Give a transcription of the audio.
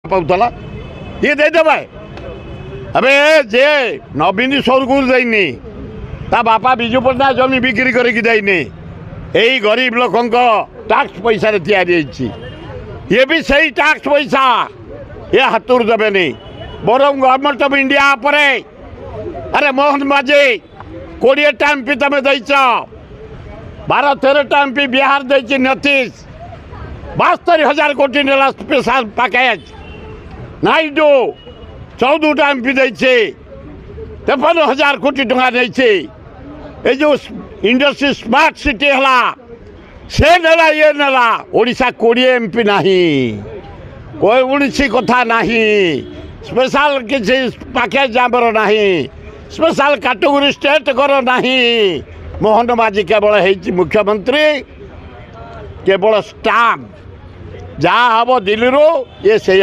पाला ये देदेवे अबे जे नवीन स्वर्गुल जाइनी ता बापा विजु पट्टनायक जमी बिक्री करके जाइनी यही गरीब लोकों टैक्स पैसा ये भी सही टैक्स पैसा ये हाथुर देवे नहीं बरम गवर्नमेंट ऑफ इंडिया पर अरे मोहन माझी 20 टाइम पी तुम देच 12-13 टाइम पी बिहार दे नीतीश 72,000 कोटी नेला स्पेशल पैकेज नायडू 14 टाइम पी दे 53,000 कोटी टंका ये जो इंडस्ट्री स्मार्ट सिटी है से नेला ये नेला ओडिशा 20 MP नहीं कोई उड़ीसी कथा नहीं स्पेशल किसी पैकेज आमर नहीं स्पेशल कैटेगरी स्टेट कर नहीं मोहन माझी केवल है मुख्यमंत्री केवल स्टाम्प जहाँ हम दिल्ली ये से